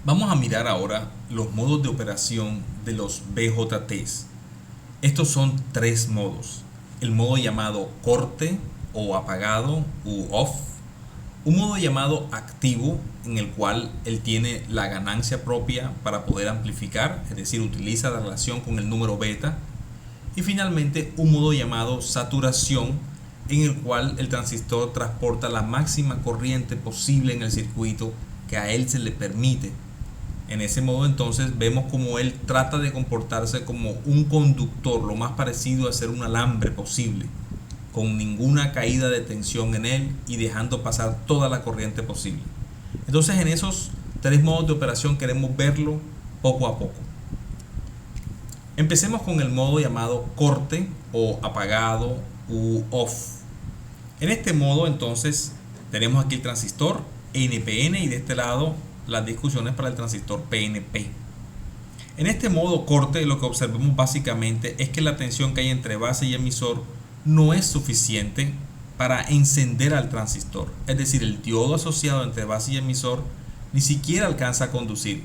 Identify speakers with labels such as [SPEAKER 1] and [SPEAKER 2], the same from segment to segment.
[SPEAKER 1] Vamos a mirar ahora los modos de operación de los BJTs. Estos son tres modos. El modo llamado corte o apagado u off. Un modo llamado activo en el cual él tiene la ganancia propia para poder amplificar, es decir, utiliza la relación con el número beta. Y finalmente un modo llamado saturación en el cual el transistor transporta la máxima corriente posible en el circuito que a él se le permite. En ese modo entonces vemos como él trata de comportarse como un conductor, lo más parecido a ser un alambre posible, con ninguna caída de tensión en él y dejando pasar toda la corriente posible. Entonces en esos tres modos de operación queremos verlo poco a poco. Empecemos con el modo llamado corte o apagado u off. En este modo entonces tenemos aquí el transistor NPN y de este lado las discusiones para el transistor PNP. En este modo corte lo que observamos básicamente es que la tensión que hay entre base y emisor no es suficiente para encender al transistor. Es decir, el diodo asociado entre base y emisor ni siquiera alcanza a conducir.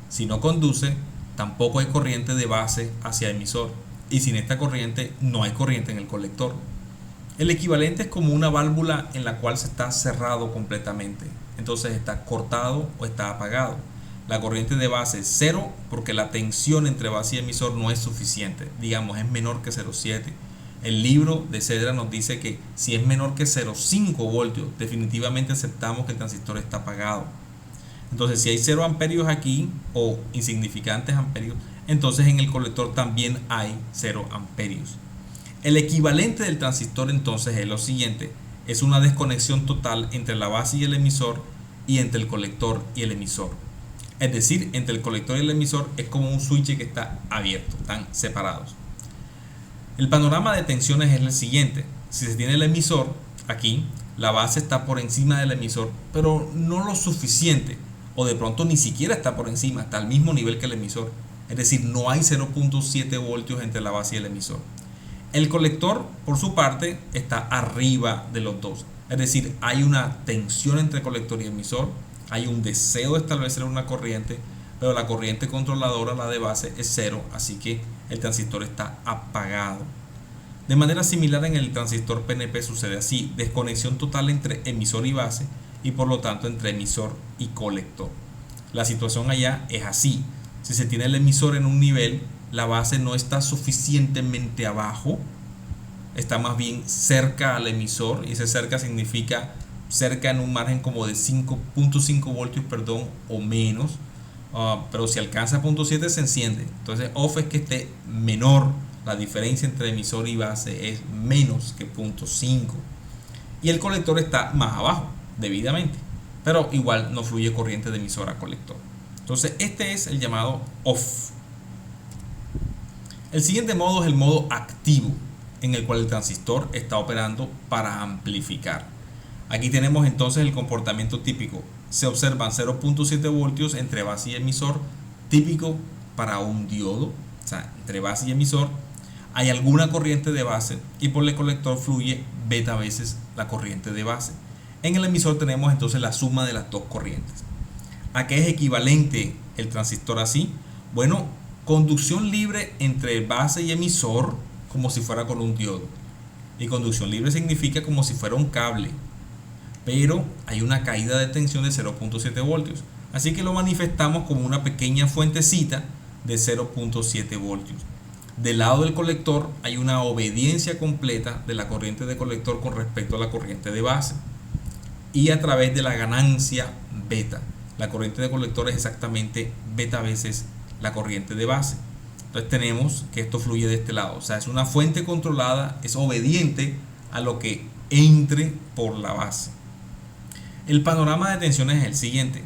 [SPEAKER 1] Si no conduce, tampoco hay corriente de base hacia emisor. Y sin esta corriente no hay corriente en el colector. El equivalente es como una válvula en la cual se está cerrado completamente. Entonces está cortado o está apagado. La corriente de base es cero porque la tensión entre base y emisor no es suficiente. Digamos, es menor que 0,7. El libro de Cedra nos dice que si es menor que 0,5 voltios, definitivamente aceptamos que el transistor está apagado. Entonces, si hay 0 amperios aquí o insignificantes amperios, entonces en el colector también hay 0 amperios. El equivalente del transistor entonces es lo siguiente: es una desconexión total entre la base y el emisor y entre el colector y el emisor. Es decir, entre el colector y el emisor es como un switch que está abierto, están separados. El panorama de tensiones es el siguiente: si se tiene el emisor aquí, la base está por encima del emisor, pero no lo suficiente, o de pronto ni siquiera está por encima, está al mismo nivel que el emisor. Es decir, no hay 0,7 voltios entre la base y el emisor. El colector, por su parte, está arriba de los dos. Es decir, hay una tensión entre colector y emisor, hay un deseo de establecer una corriente, pero la corriente controladora, la de base, es cero, así que el transistor está apagado. De manera similar en el transistor PNP sucede así: desconexión total entre emisor y base y por lo tanto entre emisor y colector. La situación allá es así: si se tiene el emisor en un nivel, la base no está suficientemente abajo, está más bien cerca al emisor, y ese cerca significa cerca en un margen como de 5.5 voltios, o menos. Pero si alcanza 0.7 se enciende. Entonces off es que esté menor, la diferencia entre emisor y base es menos que 0.5, y el colector está más abajo debidamente, pero igual no fluye corriente de emisor a colector. Entonces este es el llamado off. El siguiente modo es el modo activo, en el cual el transistor está operando para amplificar. Aquí tenemos entonces el comportamiento típico: se observan 0.7 voltios entre base y emisor, típico para un diodo, o sea, entre base y emisor hay alguna corriente de base y por el colector fluye beta veces la corriente de base. En el emisor tenemos entonces la suma de las dos corrientes. ¿A qué es equivalente el transistor así? Bueno, conducción libre entre base y emisor como si fuera con un diodo. Y conducción libre significa como si fuera un cable, pero hay una caída de tensión de 0.7 voltios. Así que lo manifestamos como una pequeña fuentecita de 0.7 voltios. Del lado del colector hay una obediencia completa de la corriente de colector con respecto a la corriente de base, y a través de la ganancia beta. La corriente de colector es exactamente beta veces la corriente de base. Entonces tenemos que esto fluye de este lado, o sea, es una fuente controlada, es obediente a lo que entre por la base. El panorama de tensiones es el siguiente: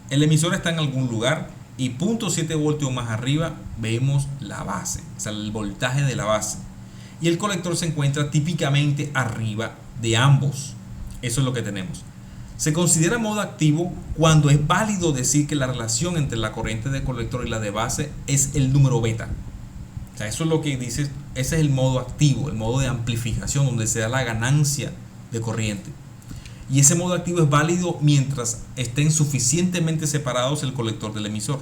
[SPEAKER 1] el emisor está en algún lugar y 0.7 voltios más arriba vemos la base, o sea, el voltaje de la base, y el colector se encuentra típicamente arriba de ambos. Eso es lo que tenemos. Se considera modo activo cuando es válido decir que la relación entre la corriente de colector y la de base es el número beta. O sea, eso es lo que dice, ese es el modo activo, el modo de amplificación, donde se da la ganancia de corriente. Y ese modo activo es válido mientras estén suficientemente separados el colector del emisor.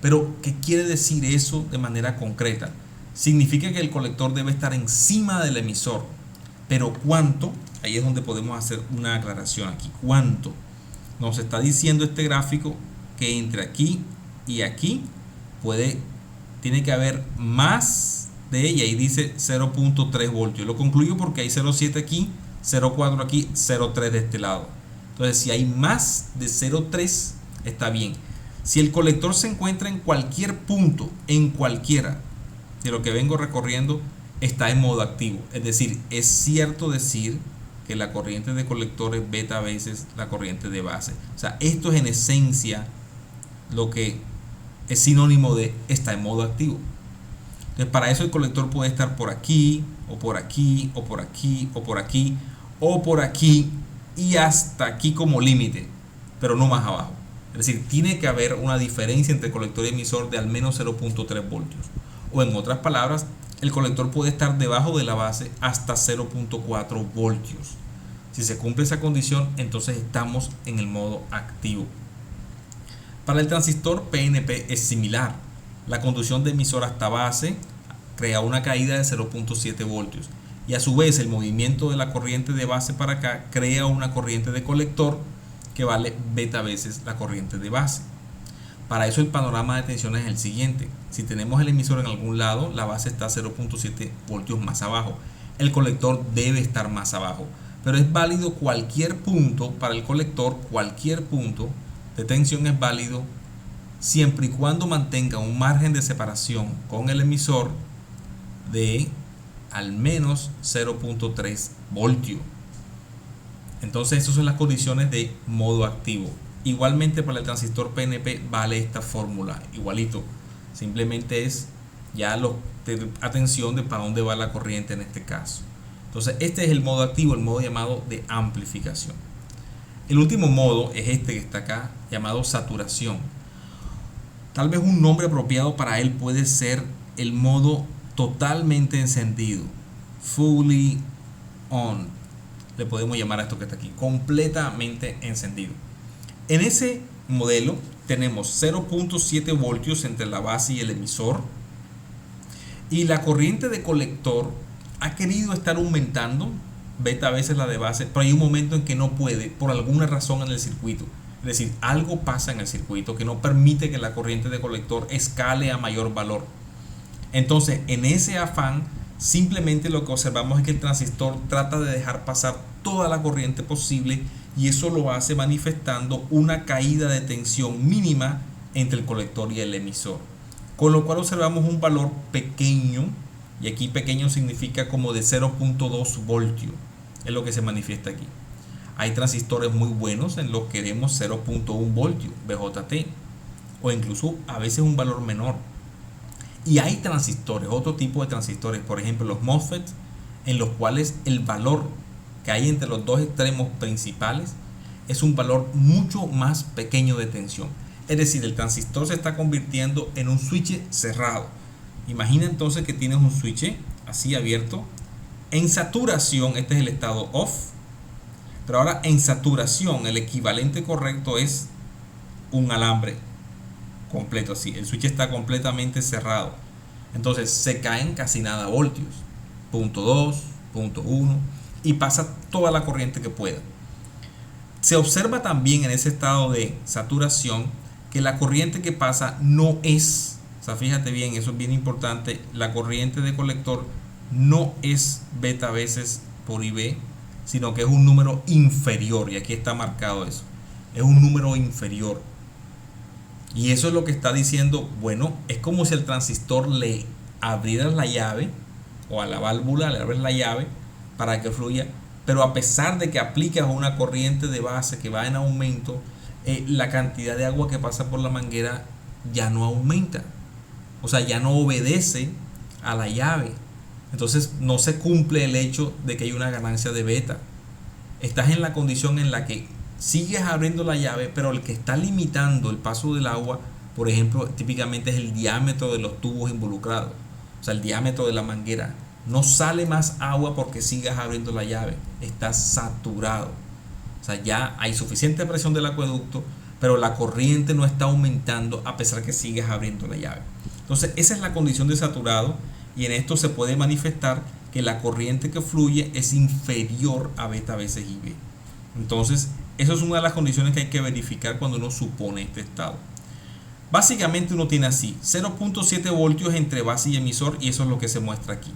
[SPEAKER 1] Pero, ¿qué quiere decir eso de manera concreta? Significa que el colector debe estar encima del emisor. Pero ¿cuánto? Ahí es donde podemos hacer una aclaración aquí. ¿Cuánto? Nos está diciendo este gráfico que entre aquí y aquí tiene que haber más de ella. Y dice 0.3 voltios. Lo concluyo porque hay 0.7 aquí, 0.4 aquí, 0.3 de este lado. Entonces, si hay más de 0.3, está bien. Si el colector se encuentra en cualquier punto, en cualquiera de lo que vengo recorriendo, está en modo activo. Es decir, es cierto decir que la corriente de colector es beta veces la corriente de base. O sea, esto es en esencia lo que es sinónimo de está en modo activo. Entonces, para eso el colector puede estar por aquí, o por aquí, o por aquí, o por aquí, o por aquí, y hasta aquí como límite, pero no más abajo. Es decir, tiene que haber una diferencia entre colector y emisor de al menos 0.3 voltios. O en otras palabras, el colector puede estar debajo de la base hasta 0.4 voltios. Si se cumple esa condición, entonces estamos en el modo activo. Para el transistor PNP es similar. La conducción de emisor hasta base crea una caída de 0.7 voltios. Y a su vez el movimiento de la corriente de base para acá crea una corriente de colector que vale beta veces la corriente de base. Para eso el panorama de tensiones es el siguiente. Si tenemos el emisor en algún lado, la base está 0.7 voltios más abajo. El colector debe estar más abajo. Pero es válido cualquier punto para el colector, cualquier punto de tensión es válido siempre y cuando mantenga un margen de separación con el emisor de al menos 0.3 voltios. Entonces esas son las condiciones de modo activo. Igualmente para el transistor PNP vale esta fórmula, igualito. Simplemente es ya atención de para dónde va la corriente en este caso. Entonces este es el modo activo, el modo llamado de amplificación. El último modo es este que está acá, llamado saturación. Tal vez un nombre apropiado para él puede ser el modo totalmente encendido, fully on. Le podemos llamar a esto que está aquí, completamente encendido. En ese modelo tenemos 0.7 voltios entre la base y el emisor, y la corriente de colector ha querido estar aumentando beta veces la de base, pero hay un momento en que no puede por alguna razón en el circuito. Es decir, algo pasa en el circuito que no permite que la corriente de colector escale a mayor valor. Entonces, en ese afán, simplemente lo que observamos es que el transistor trata de dejar pasar toda la corriente posible, y eso lo hace manifestando una caída de tensión mínima entre el colector y el emisor, con lo cual observamos un valor pequeño, y aquí pequeño significa como de 0.2 voltios, es lo que se manifiesta aquí. Hay transistores muy buenos en los que vemos 0.1 voltios BJT, o incluso a veces un valor menor. Y hay transistores, otro tipo de transistores, por ejemplo los MOSFET, en los cuales el valor que hay entre los dos extremos principales es un valor mucho más pequeño de tensión. Es decir, el transistor se está convirtiendo en un switch cerrado. Imagina entonces que tienes un switch así abierto. En saturación, este es el estado off. Pero ahora en saturación, el equivalente correcto es un alambre completo así. El switch está completamente cerrado. Entonces se caen casi nada voltios. 0.2, 0.1 y pasa toda la corriente que pueda. Se observa también en ese estado de saturación que la corriente que pasa no es, o sea, fíjate bien, eso es bien importante, la corriente de colector no es beta veces por IB, sino que es un número inferior, y aquí está marcado eso, es un número inferior. Y eso es lo que está diciendo, bueno, es como si al transistor le abrieras la llave, o a la válvula le abres la llave para que fluya, pero a pesar de que aplicas una corriente de base que va en aumento, la cantidad de agua que pasa por la manguera ya no aumenta, o sea, ya no obedece a la llave. Entonces no se cumple el hecho de que hay una ganancia de beta. Estás en la condición en la que sigues abriendo la llave, pero el que está limitando el paso del agua, por ejemplo, típicamente es el diámetro de los tubos involucrados, o sea, el diámetro de la manguera. No sale más agua porque sigas abriendo la llave, está saturado. O sea, ya hay suficiente presión del acueducto, pero la corriente no está aumentando a pesar que sigues abriendo la llave. Entonces, esa es la condición de saturado, y en esto se puede manifestar que la corriente que fluye es inferior a beta veces IB. Entonces, eso es una de las condiciones que hay que verificar cuando uno supone este estado. Básicamente uno tiene así 0.7 voltios entre base y emisor, y eso es lo que se muestra aquí.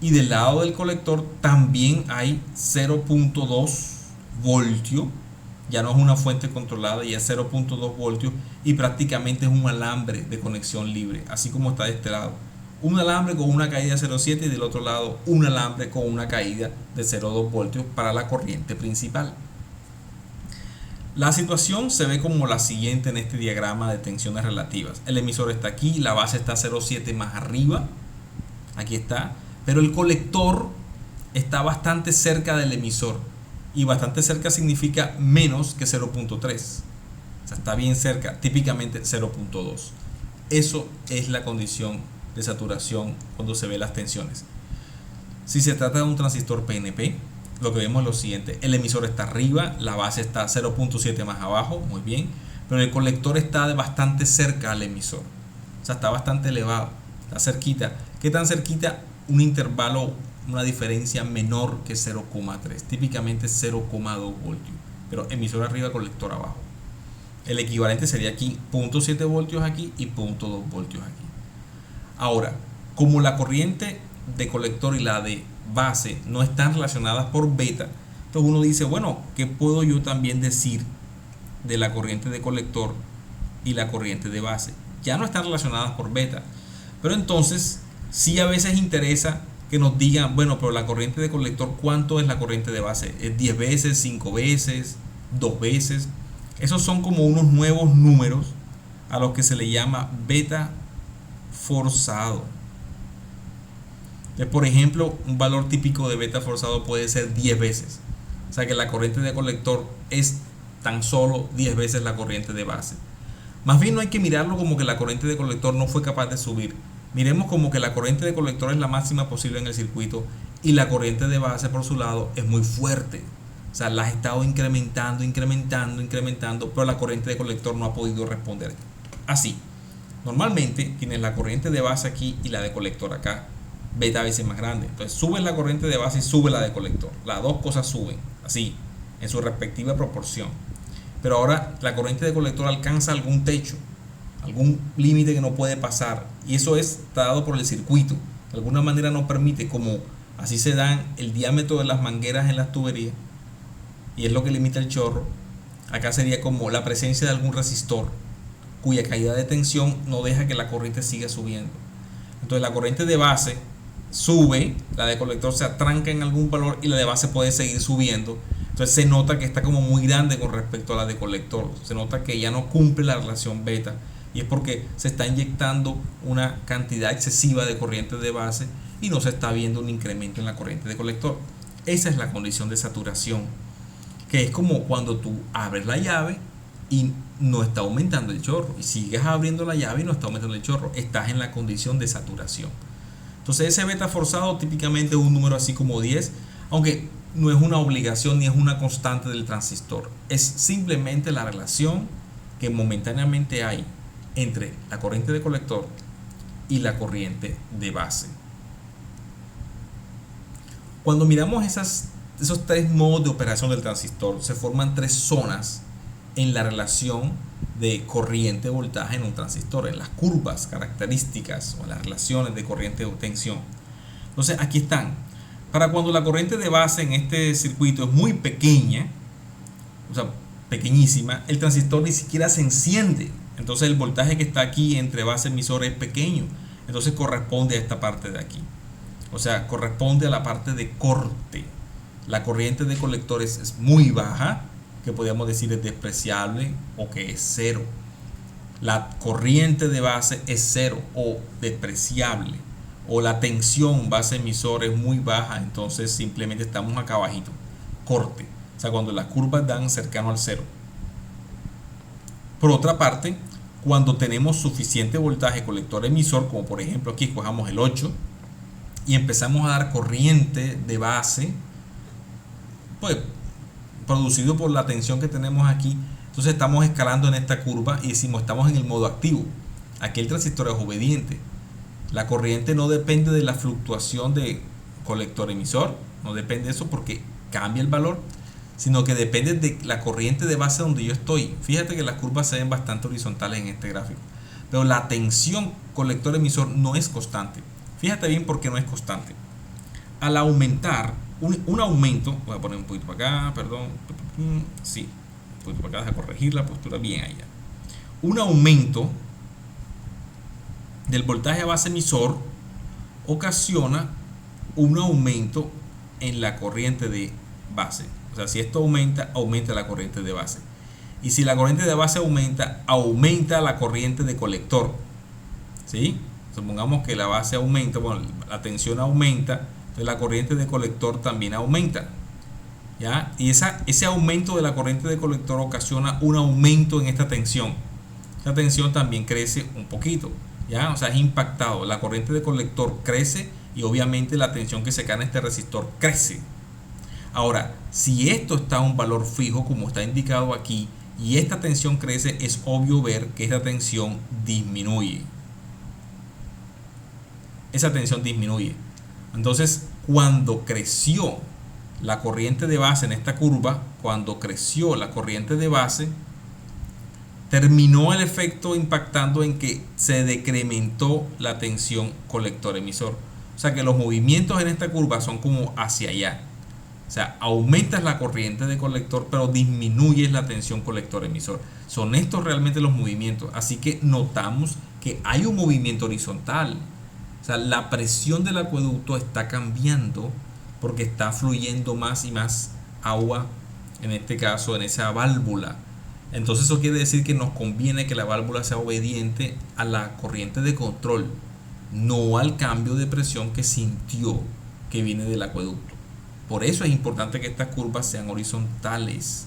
[SPEAKER 1] Y del lado del colector también hay 0.2 voltios, ya no es una fuente controlada, ya es 0.2 voltios, y prácticamente es un alambre de conexión libre, así como está de este lado. Un alambre con una caída de 0.7 y del otro lado un alambre con una caída de 0.2 voltios para la corriente principal. La situación se ve como la siguiente en este diagrama de tensiones relativas. El emisor está aquí, la base está 0.7 más arriba, aquí está, pero el colector está bastante cerca del emisor, y bastante cerca significa menos que 0.3. O sea, está bien cerca, típicamente 0.2. Eso es la condición de saturación cuando se ve las tensiones. Si se trata de un transistor PNP, lo que vemos es lo siguiente: el emisor está arriba, la base está 0.7 más abajo, muy bien, pero el colector está bastante cerca al emisor, o sea, está bastante elevado, está cerquita. ¿Qué tan cerquita? Un intervalo, una diferencia menor que 0.3, típicamente 0.2 voltios, pero emisor arriba, colector abajo. El equivalente sería aquí 0.7 voltios aquí y 0.2 voltios aquí. Ahora, como la corriente de colector y la de base no están relacionadas por beta, entonces uno dice, bueno, ¿qué puedo yo también decir de la corriente de colector y la corriente de base? Ya no están relacionadas por beta, pero entonces sí a veces interesa que nos digan, bueno, pero la corriente de colector, ¿cuánto es la corriente de base? ¿Es 10 veces, 5 veces, 2 veces? Esos son como unos nuevos números a los que se le llama beta forzado. Por ejemplo, un valor típico de beta forzado puede ser 10 veces. O sea que la corriente de colector es tan solo 10 veces la corriente de base. Más bien no hay que mirarlo como que la corriente de colector no fue capaz de subir. Miremos como que la corriente de colector es la máxima posible en el circuito, y la corriente de base por su lado es muy fuerte. O sea, la has estado incrementando, pero la corriente de colector no ha podido responder. Así, normalmente tienes la corriente de base aquí y la de colector acá, beta veces más grande. Entonces sube la corriente de base y sube la de colector. Las dos cosas suben, así, en su respectiva proporción. Pero ahora la corriente de colector alcanza algún techo, algún límite que no puede pasar, y eso es dado por el circuito. De alguna manera no permite, como así se dan el diámetro de las mangueras en las tuberías, y es lo que limita el chorro. Acá sería como la presencia de algún resistor cuya caída de tensión no deja que la corriente siga subiendo. Entonces la corriente de base sube, la de colector se atranca en algún valor y la de base puede seguir subiendo. Entonces se nota que está como muy grande con respecto a la de colector. Se nota que ya no cumple la relación beta, y es porque se está inyectando una cantidad excesiva de corriente de base y no se está viendo un incremento en la corriente de colector. Esa es la condición de saturación, que es como cuando tú abres la llave y no está aumentando el chorro, y sigues abriendo la llave y no está aumentando el chorro. Estás en la condición de saturación. Entonces ese beta forzado típicamente es un número así como 10, aunque no es una obligación ni es una constante del transistor. Es simplemente la relación que momentáneamente hay entre la corriente de colector y la corriente de base. Cuando miramos esos tres modos de operación del transistor, se forman tres zonas en la relación de corriente-voltaje en un transistor, en las curvas características o las relaciones de corriente o tensión. Entonces aquí están. Para cuando la corriente de base en este circuito es muy pequeña, o sea, pequeñísima, el transistor ni siquiera se enciende. Entonces el voltaje que está aquí entre base y emisor es pequeño. Entonces corresponde a esta parte de aquí. O sea, corresponde a la parte de corte. La corriente de colectores es muy baja, que podríamos decir es despreciable o que es cero. La corriente de base es cero o despreciable. O la tensión base emisor es muy baja, entonces simplemente estamos acá abajito, corte. O sea, cuando las curvas dan cercano al cero. Por otra parte, cuando tenemos suficiente voltaje colector emisor, como por ejemplo aquí escojamos el 8, y empezamos a dar corriente de base, pues producido por la tensión que tenemos aquí. Entonces estamos escalando en esta curva y decimos estamos en el modo activo. Aquí el transistor es obediente. La corriente no depende de la fluctuación de colector emisor, no depende de eso porque cambia el valor, sino que depende de la corriente de base donde yo estoy. Fíjate que las curvas se ven bastante horizontales en este gráfico, pero la tensión colector emisor no es constante. Fíjate bien por qué no es constante. Al aumentar, un aumento, voy a poner un poquito para acá, perdón, sí, un poquito para acá, deja corregir la postura bien allá. Un aumento del voltaje a base emisor ocasiona un aumento en la corriente de base. O sea, si esto aumenta, aumenta la corriente de base. Y si la corriente de base aumenta, aumenta la corriente de colector. ¿Sí? Supongamos que la base aumenta, bueno, la tensión aumenta, entonces la corriente de colector también aumenta. ¿Ya? Y ese aumento de la corriente de colector ocasiona un aumento en esta tensión. Esta tensión también crece un poquito. ¿Ya? O sea, es impactado. La corriente de colector crece y obviamente la tensión que se cae en este resistor crece. Ahora, si esto está a un valor fijo como está indicado aquí y esta tensión crece, es obvio ver que esta tensión disminuye. Esa tensión disminuye. Entonces, cuando creció la corriente de base en esta curva, cuando creció la corriente de base, terminó el efecto impactando en que se decrementó la tensión colector emisor. O sea que los movimientos en esta curva son como hacia allá. O sea, aumentas la corriente de colector, pero disminuyes la tensión colector emisor. Son estos realmente los movimientos. Así que notamos que hay un movimiento horizontal. O sea, la presión del acueducto está cambiando porque está fluyendo más y más agua, en este caso en esa válvula. Entonces eso quiere decir que nos conviene que la válvula sea obediente a la corriente de control, no al cambio de presión que sintió que viene del acueducto. Por eso es importante que estas curvas sean horizontales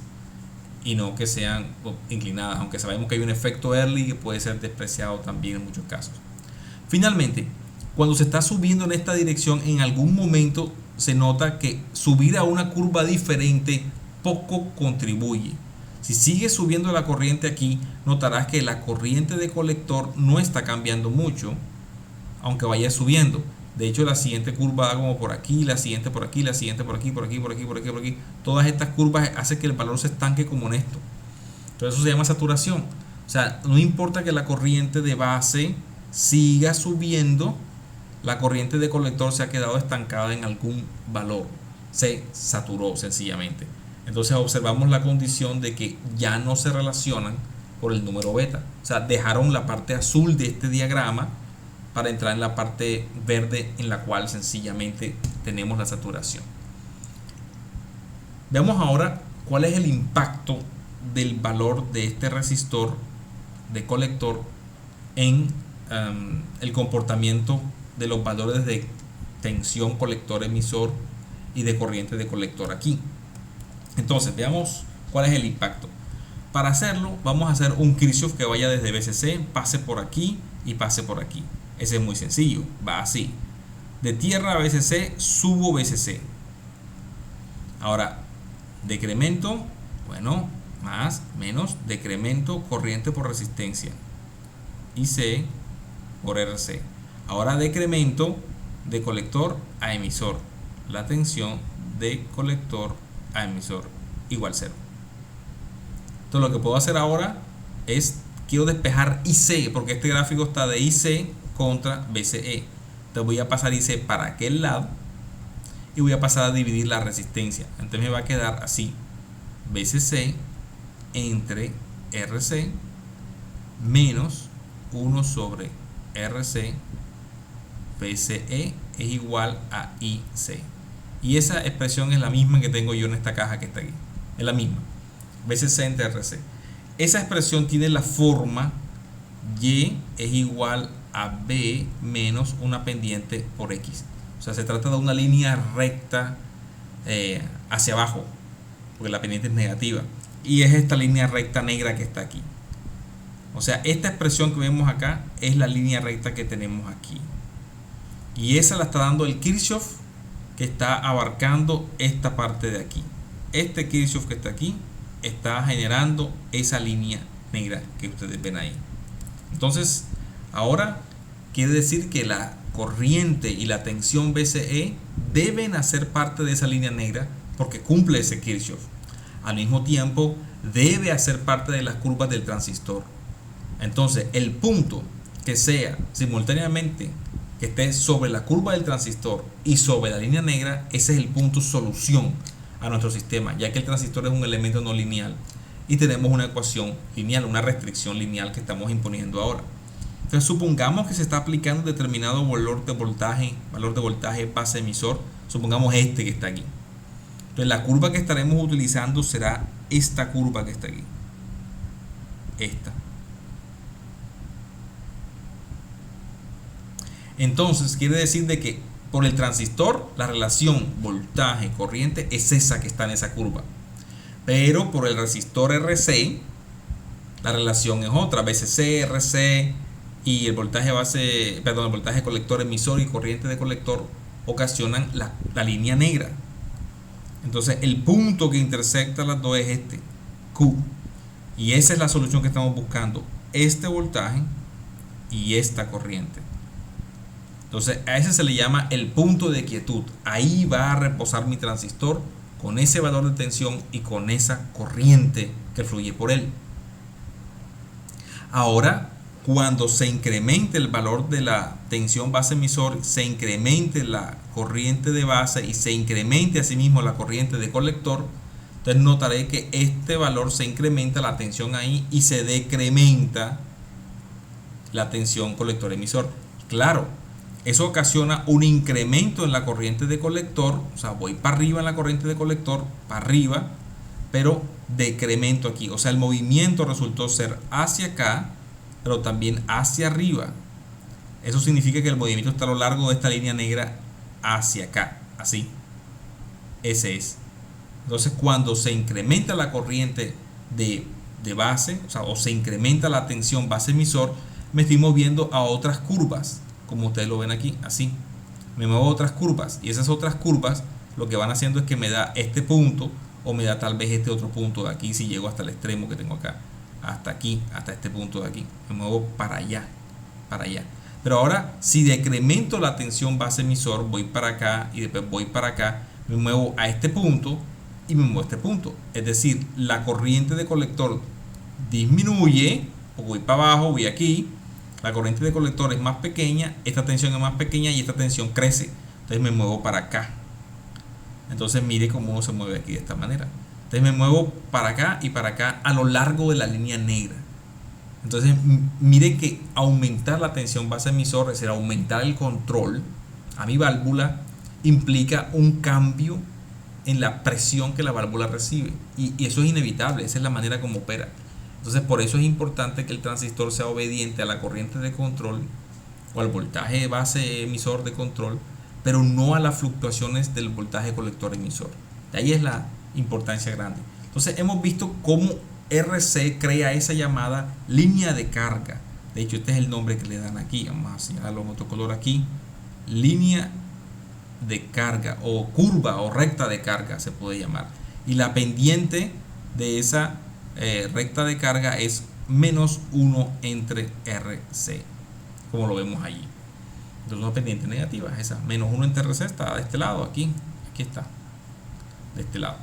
[SPEAKER 1] y no que sean inclinadas, aunque sabemos que hay un efecto Early que puede ser despreciado también en muchos casos. Finalmente, cuando se está subiendo en esta dirección, en algún momento se nota que subir a una curva diferente poco contribuye. Si sigue subiendo la corriente aquí, notarás que la corriente de colector no está cambiando mucho, aunque vaya subiendo. De hecho, la siguiente curva da como por aquí, la siguiente por aquí, la siguiente por aquí, por aquí, por aquí, por aquí, por aquí. Todas estas curvas hacen que el valor se estanque como en esto. Entonces eso se llama saturación. O sea, no importa que la corriente de base siga subiendo, la corriente de colector se ha quedado estancada en algún valor. Se saturó sencillamente. Entonces observamos la condición de que ya no se relacionan por el número beta. O sea, dejaron la parte azul de este diagrama para entrar en la parte verde en la cual sencillamente tenemos la saturación. Veamos ahora cuál es el impacto del valor de este resistor de colector en el comportamiento de los valores de tensión colector emisor y de corriente de colector aquí. Entonces veamos cuál es el impacto. Para hacerlo vamos a hacer un Kirchhoff que vaya desde VCC, pase por aquí y pase por aquí. Ese es muy sencillo, va así. De tierra a VCC, subo VCC. Ahora, decremento, bueno, más, menos, decremento, corriente por resistencia. IC por RC. Ahora decremento de colector a emisor. La tensión de colector a emisor igual 0. Entonces lo que puedo hacer ahora es, quiero despejar IC, porque este gráfico está de IC contra VCE. Entonces voy a pasar IC para aquel lado y voy a pasar a dividir la resistencia. Entonces me va a quedar así: VCC entre RC menos 1 sobre RC. VCE es igual a IC. Y esa expresión es la misma que tengo yo en esta caja que está aquí. Es la misma. VCC entre RC. Esa expresión tiene la forma Y es igual a B menos una pendiente por X. O sea, se trata de una línea recta hacia abajo, porque la pendiente es negativa. Y es esta línea recta negra que está aquí. O sea, esta expresión que vemos acá es la línea recta que tenemos aquí. Y esa la está dando el Kirchhoff, que está abarcando esta parte de aquí. este Kirchhoff que está aquí está generando esa línea negra que ustedes ven ahí. Entonces, ahora quiere decir que la corriente y la tensión BCE deben hacer parte de esa línea negra porque cumple ese Kirchhoff. Al mismo tiempo, debe hacer parte de las curvas del transistor. Entonces, el punto que sea simultáneamente que esté sobre la curva del transistor y sobre la línea negra, ese es el punto solución a nuestro sistema, ya que el transistor es un elemento no lineal y tenemos una ecuación lineal, una restricción lineal que estamos imponiendo ahora. Entonces, supongamos que se está aplicando determinado valor de voltaje base emisor, supongamos este que está aquí. Entonces, la curva que estaremos utilizando será esta curva que está aquí. Esta. Entonces, quiere decir de que por el transistor la relación voltaje-corriente es esa que está en esa curva. Pero por el resistor RC la relación es otra, VCC, RC y el voltaje base, perdón, el voltaje colector emisor y corriente de colector ocasionan la línea negra. Entonces, el punto que intersecta las dos es este, Q. Y esa es la solución que estamos buscando, este voltaje y esta corriente. Entonces, a ese se le llama el punto de quietud. Ahí va a reposar mi transistor con ese valor de tensión y con esa corriente que fluye por él. Ahora, cuando se incremente el valor de la tensión base emisor, se incremente la corriente de base y se incremente asimismo la corriente de colector, entonces notaré que este valor se incrementa la tensión ahí y se decrementa la tensión colector emisor. Claro, eso ocasiona un incremento en la corriente de colector, o sea, voy para arriba en la corriente de colector, para arriba, pero decremento aquí, o sea, el movimiento resultó ser hacia acá, pero también hacia arriba. Eso significa que el movimiento está a lo largo de esta línea negra hacia acá, así. Ese es. Entonces, cuando se incrementa la corriente de base, o sea, o se incrementa la tensión base emisor, me estoy moviendo a otras curvas, como ustedes lo ven aquí, así. Me muevo a otras curvas y esas otras curvas lo que van haciendo es que me da este punto o me da tal vez este otro punto de aquí si llego hasta el extremo que tengo acá, hasta aquí, hasta este punto de aquí. Me muevo para allá, para allá. Pero ahora, si decremento la tensión base emisor, voy para acá y después voy para acá, me muevo a este punto y me muevo a este punto. Es decir, la corriente de colector disminuye, o voy para abajo, voy aquí. La corriente de colector es más pequeña, esta tensión es más pequeña y esta tensión crece. Entonces me muevo para acá. Entonces mire cómo uno se mueve aquí de esta manera. Entonces me muevo para acá y para acá a lo largo de la línea negra. Entonces mire que aumentar la tensión base emisor, es decir, aumentar el control a mi válvula, implica un cambio en la presión que la válvula recibe. Y eso es inevitable, esa es la manera como opera. Entonces, por eso es importante que el transistor sea obediente a la corriente de control o al voltaje base emisor de control, pero no a las fluctuaciones del voltaje colector emisor. De ahí es la importancia grande. Entonces, hemos visto cómo RC crea esa llamada línea de carga. De hecho, este es el nombre que le dan aquí. Vamos a señalarlo en otro color aquí. Línea de carga o curva o recta de carga se puede llamar. Y la pendiente de esa recta de carga es menos 1 entre RC, como lo vemos allí. Entonces una pendiente negativa es esa, menos 1 entre RC está de este lado, aquí está, de este lado.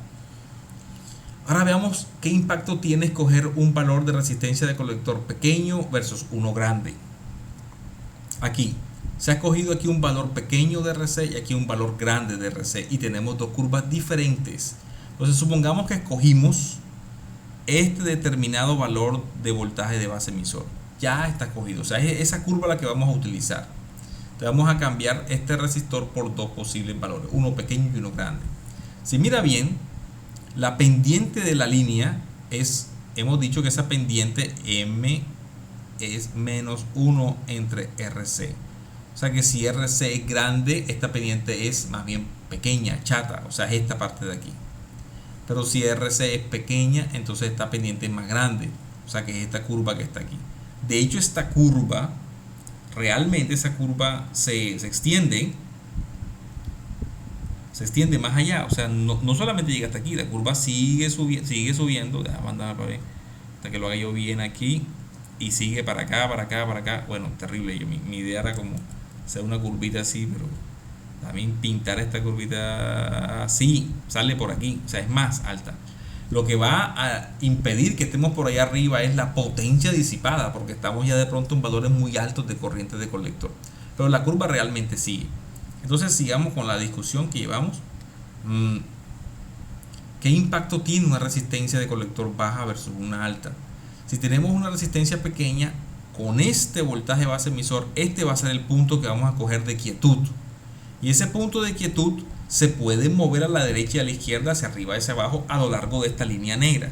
[SPEAKER 1] Ahora veamos qué impacto tiene escoger un valor de resistencia de colector pequeño versus uno grande. Aquí se ha escogido aquí un valor pequeño de RC y aquí un valor grande de RC y tenemos dos curvas diferentes. Entonces supongamos que escogimos este determinado valor de voltaje de base emisor. Ya está escogido, o sea, es esa curva la que vamos a utilizar. Entonces vamos a cambiar este resistor por dos posibles valores, uno pequeño y uno grande. Si mira bien, la pendiente de la línea es, hemos dicho que esa pendiente M es menos 1 entre RC. O sea que si RC es grande, esta pendiente es más bien pequeña, chata, o sea, es esta parte de aquí. Pero si RC es pequeña, entonces esta pendiente es más grande, o sea que es esta curva que está aquí. De hecho, esta curva, realmente esa curva se extiende se extiende más allá. O sea, no solamente llega hasta aquí, la curva sigue subiendo, déjame mandar para ver, hasta que lo haga yo bien aquí, y sigue para acá, para acá, para acá. Bueno, terrible. Mi idea era como hacer una curvita así, pero también pintar esta curvita así, sale por aquí, o sea, es más alta. Lo que va a impedir que estemos por allá arriba es la potencia disipada, porque estamos ya de pronto en valores muy altos de corriente de colector. Pero la curva realmente sigue. Entonces sigamos con la discusión que llevamos. ¿Qué impacto tiene una resistencia de colector baja versus una alta? Si tenemos una resistencia pequeña, con este voltaje base emisor, este va a ser el punto que vamos a coger de quietud. Y ese punto de quietud se puede mover a la derecha y a la izquierda, hacia arriba y hacia abajo, a lo largo de esta línea negra.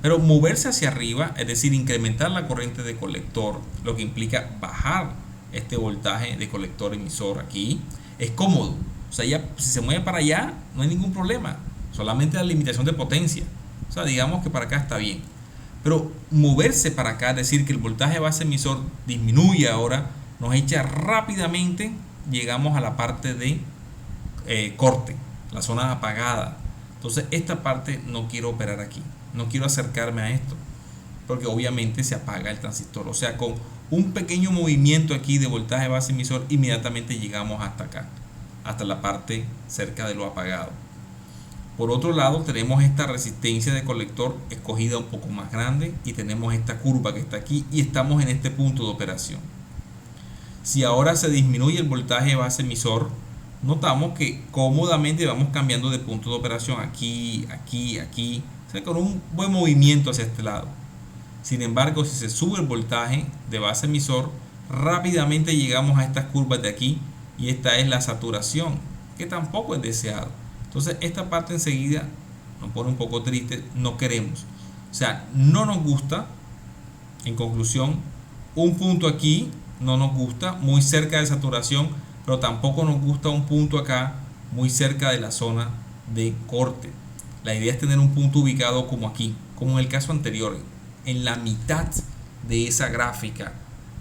[SPEAKER 1] Pero moverse hacia arriba, es decir, incrementar la corriente de colector, lo que implica bajar este voltaje de colector emisor aquí, es cómodo. O sea, ya, si se mueve para allá, no hay ningún problema. Solamente la limitación de potencia. O sea, digamos que para acá está bien. Pero moverse para acá, es decir, que el voltaje base emisor disminuye ahora, nos echa rápidamente, llegamos a la parte de corte, la zona apagada. Entonces esta parte no quiero operar aquí, no quiero acercarme a esto, porque obviamente se apaga el transistor. O sea, con un pequeño movimiento aquí de voltaje base emisor, inmediatamente llegamos hasta acá, hasta la parte cerca de lo apagado. Por otro lado, tenemos esta resistencia de colector escogida un poco más grande y tenemos esta curva que está aquí y estamos en este punto de operación. Si ahora se disminuye el voltaje base emisor, notamos que cómodamente vamos cambiando de punto de operación aquí, aquí, aquí, o sea, con un buen movimiento hacia este lado. Sin embargo, si se sube el voltaje de base emisor, rápidamente llegamos a estas curvas de aquí y esta es la saturación, que tampoco es deseado. Entonces esta parte enseguida nos pone un poco triste, no queremos. O sea, no nos gusta, en conclusión, un punto aquí no nos gusta, muy cerca de saturación, pero tampoco nos gusta un punto acá, muy cerca de la zona de corte. La idea es tener un punto ubicado como aquí, como en el caso anterior, en la mitad de esa gráfica,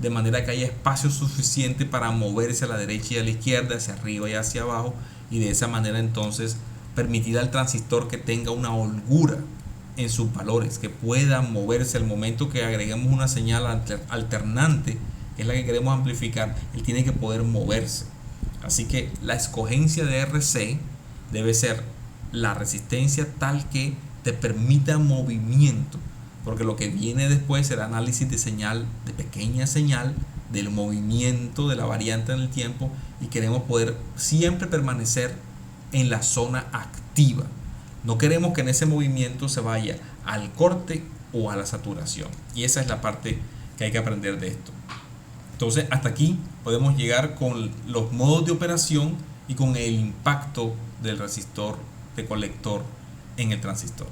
[SPEAKER 1] de manera que haya espacio suficiente para moverse a la derecha y a la izquierda, hacia arriba y hacia abajo, y de esa manera entonces permitir al transistor que tenga una holgura en sus valores, que pueda moverse al momento que agreguemos una señal alternante, que es la que queremos amplificar. Él tiene que poder moverse. Así que la escogencia de RC debe ser la resistencia tal que te permita movimiento, porque lo que viene después será análisis de señal, de pequeña señal, del movimiento de la variante en el tiempo, y queremos poder siempre permanecer en la zona activa. No queremos que en ese movimiento se vaya al corte o a la saturación, y esa es la parte que hay que aprender de esto. Entonces hasta aquí podemos llegar con los modos de operación y con el impacto del resistor de colector en el transistor.